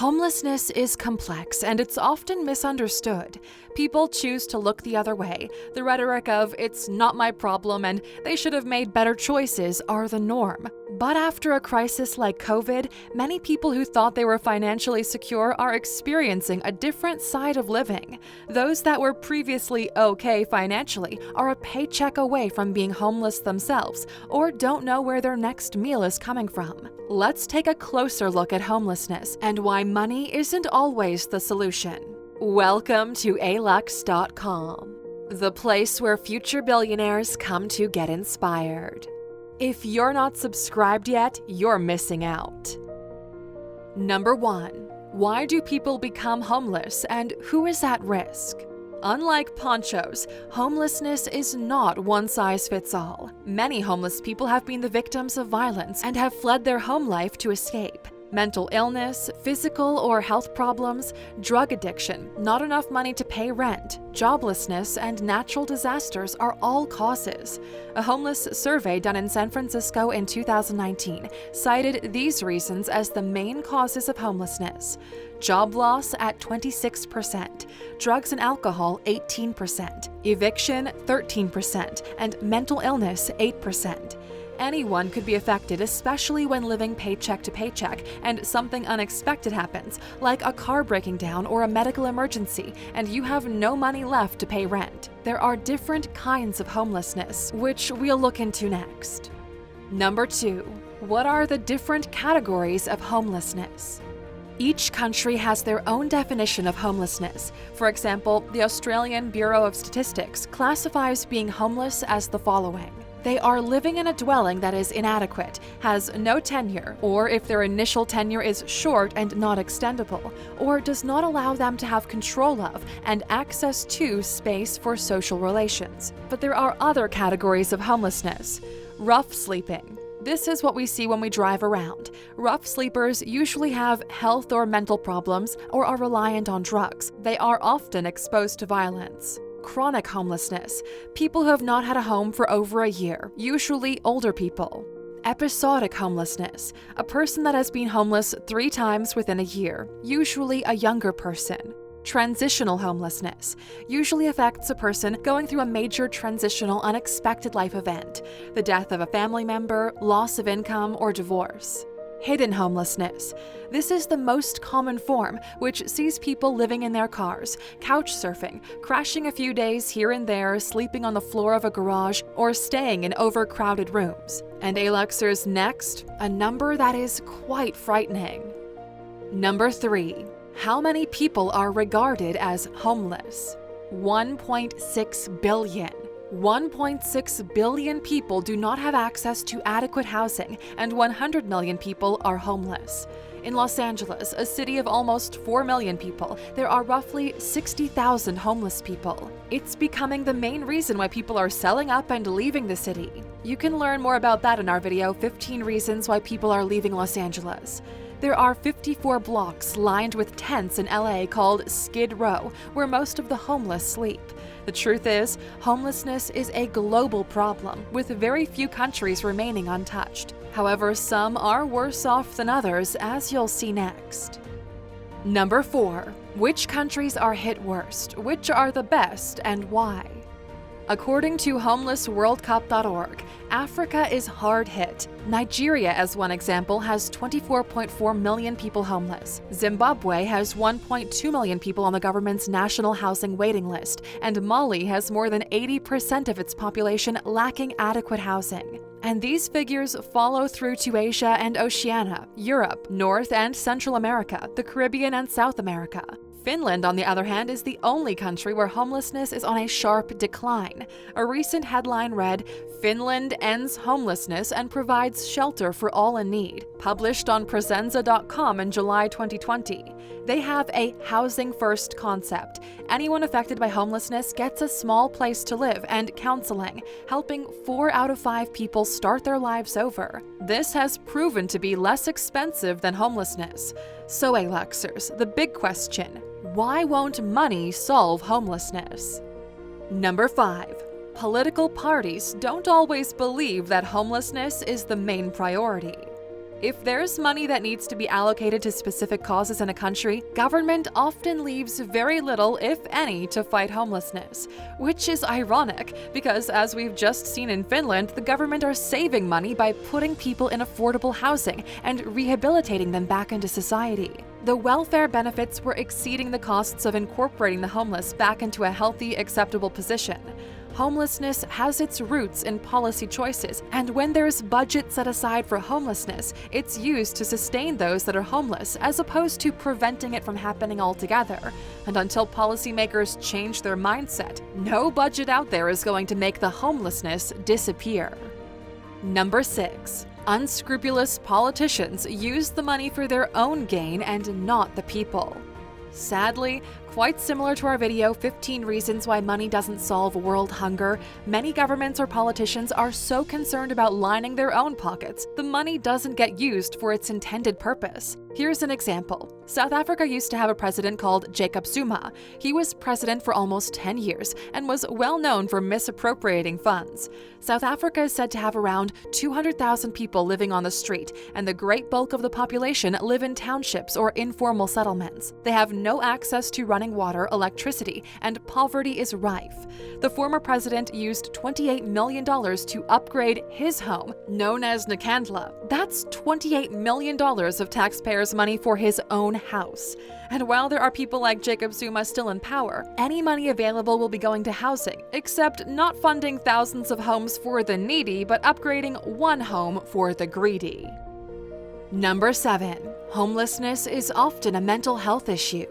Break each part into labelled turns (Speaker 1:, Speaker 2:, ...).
Speaker 1: Homelessness is complex and it's often misunderstood. People choose to look the other way. The rhetoric of "it's not my problem" and "they should have made better choices" are the norm. But after a crisis like COVID, many people who thought they were financially secure are experiencing a different side of living. Those that were previously okay financially are a paycheck away from being homeless themselves or don't know where their next meal is coming from. Let's take a closer look at homelessness and why money isn't always the solution. Welcome to alux.com, the place where future billionaires come to get inspired. If you're not subscribed yet, you're missing out. Number 1. Why do people become homeless and who is at risk? Unlike ponchos, homelessness is not one size fits all. Many homeless people have been the victims of violence and have fled their home life to escape. Mental illness, physical or health problems, drug addiction, not enough money to pay rent, joblessness, and natural disasters are all causes. A homeless survey done in San Francisco in 2019 cited these reasons as the main causes of homelessness. Job loss at 26%, drugs and alcohol 18%, eviction 13%, and mental illness 8%. Anyone could be affected, especially when living paycheck to paycheck and something unexpected happens, like a car breaking down or a medical emergency, and you have no money left to pay rent. There are different kinds of homelessness, which we'll look into next. Number 2. What are the different categories of homelessness? Each country has their own definition of homelessness. For example, the Australian Bureau of Statistics classifies being homeless as the following. They are living in a dwelling that is inadequate, has no tenure, or if their initial tenure is short and not extendable, or does not allow them to have control of and access to space for social relations. But there are other categories of homelessness. Rough sleeping. This is what we see when we drive around. Rough sleepers usually have health or mental problems or are reliant on drugs. They are often exposed to violence. Chronic homelessness. People who have not had a home for over a year, usually older people. Episodic homelessness. A person that has been homeless 3 times within a year, usually a younger person. Transitional homelessness usually affects a person going through a major transitional unexpected life event, the death of a family member, loss of income, or divorce. Hidden homelessness. This is the most common form, which sees people living in their cars, couch surfing, crashing a few days here and there, sleeping on the floor of a garage, or staying in overcrowded rooms. And Aluxers next, a number that is quite frightening. Number 3. How many people are regarded as homeless? 1.6 billion. 1.6 billion people do not have access to adequate housing, and 100 million people are homeless. In Los Angeles, a city of almost 4 million people, there are roughly 60,000 homeless people. It's becoming the main reason why people are selling up and leaving the city. You can learn more about that in our video, 15 Reasons Why People Are Leaving Los Angeles. There are 54 blocks lined with tents in LA called Skid Row, where most of the homeless sleep. The truth is, homelessness is a global problem, with very few countries remaining untouched. However, some are worse off than others, as you'll see next. Number 4. Which countries are hit worst? Which are the best, and why? According to homelessworldcup.org, Africa is hard hit. Nigeria, as one example, has 24.4 million people homeless. Zimbabwe has 1.2 million people on the government's national housing waiting list, and Mali has more than 80% of its population lacking adequate housing. And these figures follow through to Asia and Oceania, Europe, North and Central America, the Caribbean and South America. Finland, on the other hand, is the only country where homelessness is on a sharp decline. A recent headline read, "Finland ends homelessness and provides shelter for all in need," published on Presenza.com in July 2020. They have a housing first concept. Anyone affected by homelessness gets a small place to live and counseling, helping 4 out of 5 people start their lives over. This has proven to be less expensive than homelessness. So, Aluxers, the big question: why won't money solve homelessness? Number 5. Political parties don't always believe that homelessness is the main priority. If there's money that needs to be allocated to specific causes in a country, government often leaves very little, if any, to fight homelessness. Which is ironic, because as we've just seen in Finland, the government are saving money by putting people in affordable housing and rehabilitating them back into society. The welfare benefits were exceeding the costs of incorporating the homeless back into a healthy, acceptable position. Homelessness has its roots in policy choices, and when there's budget set aside for homelessness, it's used to sustain those that are homeless as opposed to preventing it from happening altogether. And until policymakers change their mindset, no budget out there is going to make the homelessness disappear. Number 6. Unscrupulous politicians use the money for their own gain and not the people. Sadly, quite similar to our video 15 Reasons Why Money Doesn't Solve World Hunger, many governments or politicians are so concerned about lining their own pockets, the money doesn't get used for its intended purpose. Here's an example. South Africa used to have a president called Jacob Zuma. He was president for almost 10 years and was well known for misappropriating funds. South Africa is said to have around 200,000 people living on the street, and the great bulk of the population live in townships or informal settlements. They have no access to running water, electricity, and poverty is rife. The former president used $28 million to upgrade his home, known as Nkandla. That's $28 million of taxpayers' money for his own house. And while there are people like Jacob Zuma still in power, any money available will be going to housing, except not funding thousands of homes for the needy, but upgrading one home for the greedy. Number 7. Homelessness is often a mental health issue.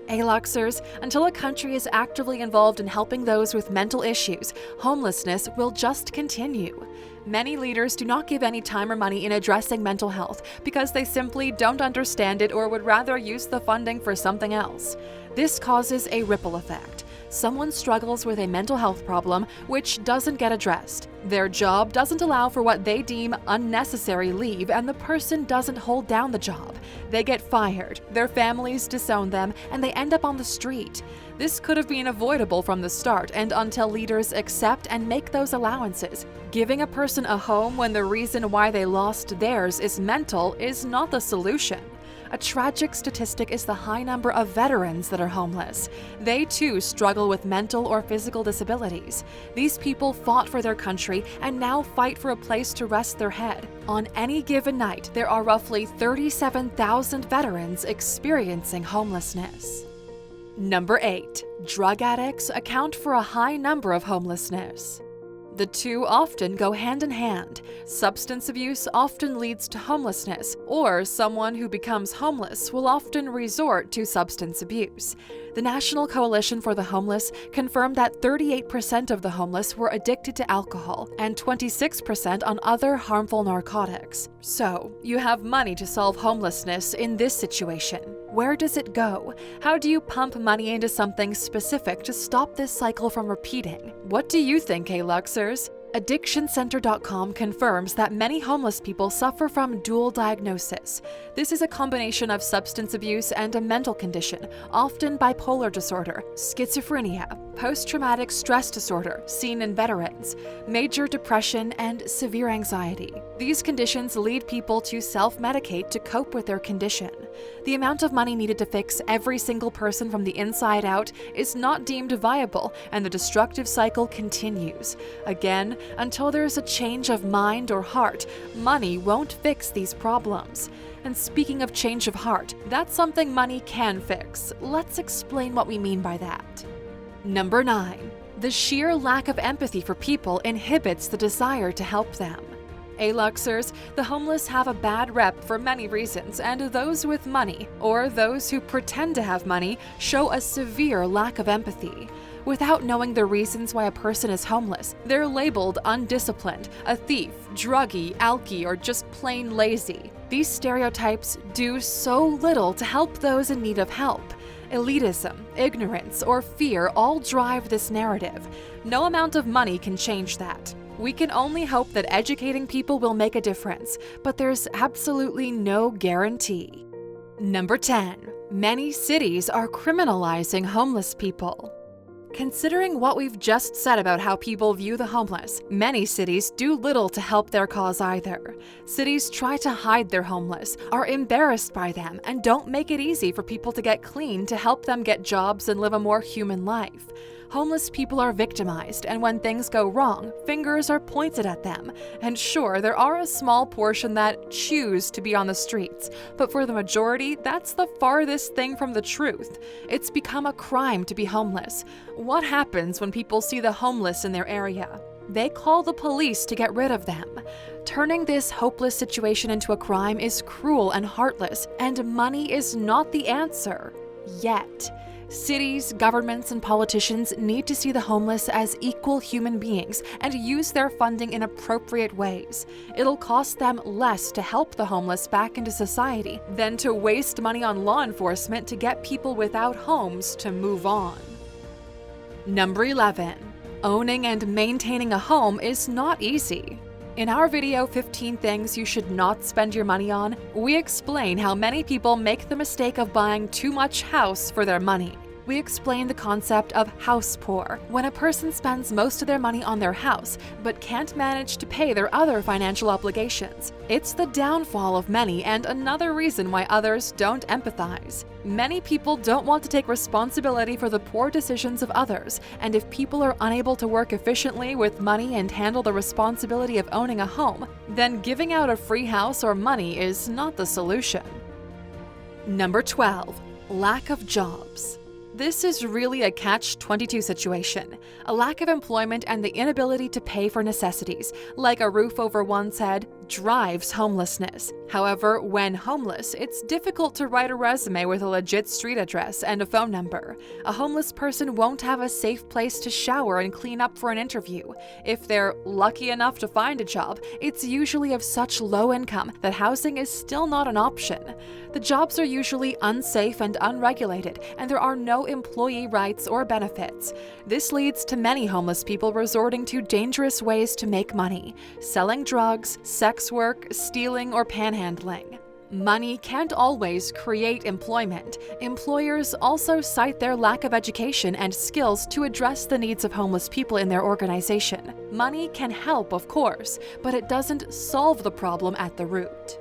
Speaker 1: Aluxers, until a country is actively involved in helping those with mental issues, homelessness will just continue. Many leaders do not give any time or money in addressing mental health because they simply don't understand it or would rather use the funding for something else. This causes a ripple effect. Someone struggles with a mental health problem which doesn't get addressed. Their job doesn't allow for what they deem unnecessary leave, and the person doesn't hold down the job. They get fired, their families disown them, and they end up on the street. This could have been avoidable from the start, and until leaders accept and make those allowances. Giving a person a home when the reason why they lost theirs is mental is not the solution. A tragic statistic is the high number of veterans that are homeless. They too struggle with mental or physical disabilities. These people fought for their country and now fight for a place to rest their head. On any given night, there are roughly 37,000 veterans experiencing homelessness. Number 8. Drug addicts account for a high number of homelessness. The two often go hand in hand. Substance abuse often leads to homelessness, or someone who becomes homeless will often resort to substance abuse. The National Coalition for the Homeless confirmed that 38% of the homeless were addicted to alcohol and 26% on other harmful narcotics. So, you have money to solve homelessness in this situation. Where does it go? How do you pump money into something specific to stop this cycle from repeating? What do you think, Aluxers? AddictionCenter.com confirms that many homeless people suffer from dual diagnosis. This is a combination of substance abuse and a mental condition, often bipolar disorder, schizophrenia, post-traumatic stress disorder, seen in veterans, major depression, and severe anxiety. These conditions lead people to self-medicate to cope with their condition. The amount of money needed to fix every single person from the inside out is not deemed viable, and the destructive cycle continues. Again, until there is a change of mind or heart, money won't fix these problems. And speaking of change of heart, that's something money can fix. Let's explain what we mean by that. Number 9. The sheer lack of empathy for people inhibits the desire to help them. Aluxers, the homeless have a bad rep for many reasons, and those with money, or those who pretend to have money, show a severe lack of empathy. Without knowing the reasons why a person is homeless, they're labeled undisciplined, a thief, druggie, alkie, or just plain lazy. These stereotypes do so little to help those in need of help. Elitism, ignorance, or fear all drive this narrative. No amount of money can change that. We can only hope that educating people will make a difference, but there's absolutely no guarantee. Number 10. Many cities are criminalizing homeless people. Considering what we've just said about how people view the homeless, many cities do little to help their cause either. Cities try to hide their homeless, are embarrassed by them, and don't make it easy for people to get clean to help them get jobs and live a more human life. Homeless people are victimized, and when things go wrong, fingers are pointed at them. And sure, there are a small portion that choose to be on the streets, but for the majority, that's the farthest thing from the truth. It's become a crime to be homeless. What happens when people see the homeless in their area? They call the police to get rid of them. Turning this hopeless situation into a crime is cruel and heartless, and money is not the answer. Yet. Cities, governments, and politicians need to see the homeless as equal human beings and use their funding in appropriate ways. It'll cost them less to help the homeless back into society than to waste money on law enforcement to get people without homes to move on. Number 11. Owning and maintaining a home is not easy. In our video, 15 Things You Should Not Spend Your Money On, we explain how many people make the mistake of buying too much house for their money. We explain the concept of house poor, when a person spends most of their money on their house, but can't manage to pay their other financial obligations. It's the downfall of many and another reason why others don't empathize. Many people don't want to take responsibility for the poor decisions of others, and if people are unable to work efficiently with money and handle the responsibility of owning a home, then giving out a free house or money is not the solution. Number 12. Lack of jobs. This is really a catch-22 situation. A lack of employment and the inability to pay for necessities, like a roof over one's head, drives homelessness. However, when homeless, it's difficult to write a resume with a legit street address and a phone number. A homeless person won't have a safe place to shower and clean up for an interview. If they're lucky enough to find a job, it's usually of such low income that housing is still not an option. The jobs are usually unsafe and unregulated, and there are no employee rights or benefits. This leads to many homeless people resorting to dangerous ways to make money: selling drugs, sex work, stealing, or panhandling. Money can't always create employment. Employers also cite their lack of education and skills to address the needs of homeless people in their organization. Money can help, of course, but it doesn't solve the problem at the root.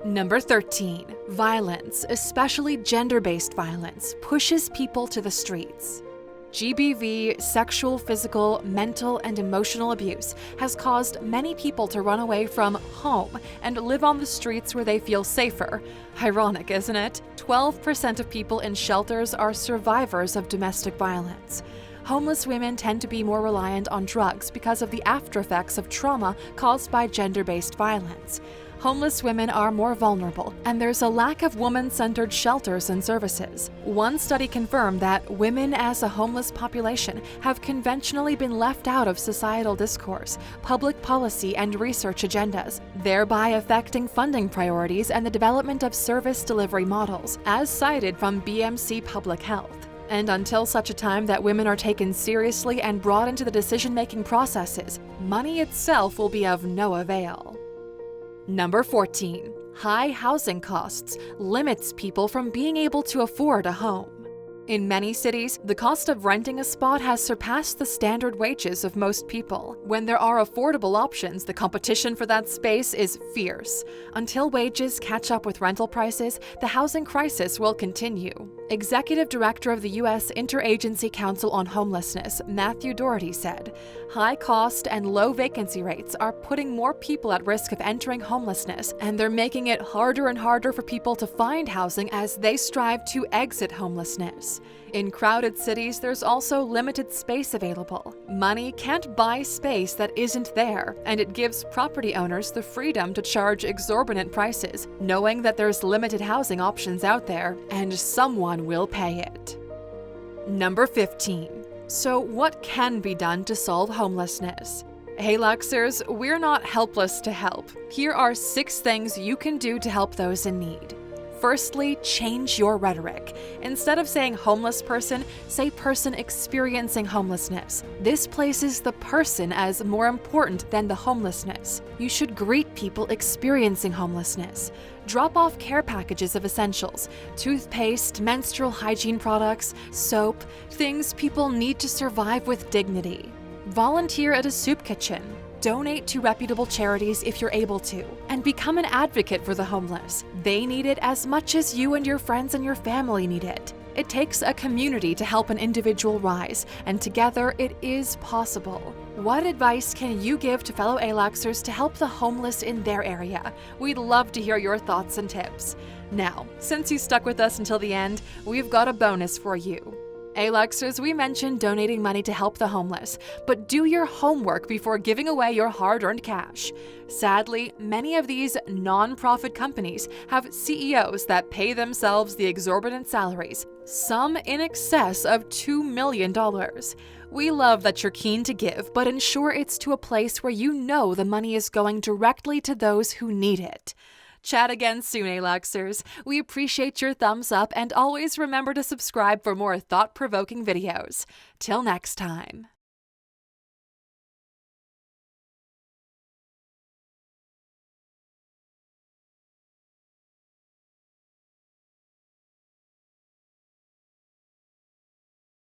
Speaker 1: Number 13. Violence, especially gender-based violence, pushes people to the streets. GBV, sexual, physical, mental, and emotional abuse has caused many people to run away from home and live on the streets where they feel safer. Ironic, isn't it? 12% of people in shelters are survivors of domestic violence. Homeless women tend to be more reliant on drugs because of the aftereffects of trauma caused by gender-based violence. Homeless women are more vulnerable, and there's a lack of woman-centered shelters and services. One study confirmed that women as a homeless population have conventionally been left out of societal discourse, public policy, and research agendas, thereby affecting funding priorities and the development of service delivery models, as cited from BMC Public Health. And until such a time that women are taken seriously and brought into the decision-making processes, money itself will be of no avail. Number 14. High housing costs limits people from being able to afford a home. In many cities, the cost of renting a spot has surpassed the standard wages of most people. When there are affordable options, the competition for that space is fierce. Until wages catch up with rental prices, the housing crisis will continue. Executive Director of the U.S. Interagency Council on Homelessness, Matthew Doherty, said, "High cost and low vacancy rates are putting more people at risk of entering homelessness, and they're making it harder and harder for people to find housing as they strive to exit homelessness. In crowded cities, there's also limited space available. Money can't buy space that isn't there, and it gives property owners the freedom to charge exorbitant prices, knowing that there's limited housing options out there, and someone will pay it." Number 15. So what can be done to solve homelessness? Hey Luxers, we're not helpless to help. Here are 6 things you can do to help those in need. Firstly, change your rhetoric. Instead of saying homeless person, say person experiencing homelessness. This places the person as more important than the homelessness. You should greet people experiencing homelessness. Drop off care packages of essentials, toothpaste, menstrual hygiene products, soap, things people need to survive with dignity. Volunteer at a soup kitchen. Donate to reputable charities if you're able to, and become an advocate for the homeless. They need it as much as you and your friends and your family need it. It takes a community to help an individual rise, and together it is possible. What advice can you give to fellow ALAXers to help the homeless in their area? We'd love to hear your thoughts and tips. Now, since you stuck with us until the end, we've got a bonus for you. ALAXers, we mentioned donating money to help the homeless, but do your homework before giving away your hard-earned cash. Sadly, many of these non-profit companies have CEOs that pay themselves the exorbitant salaries, some in excess of $2 million. We love that you're keen to give, but ensure it's to a place where you know the money is going directly to those who need it. Chat again soon, ALAXers. We appreciate your thumbs up and always remember to subscribe for more thought-provoking videos. Till next time.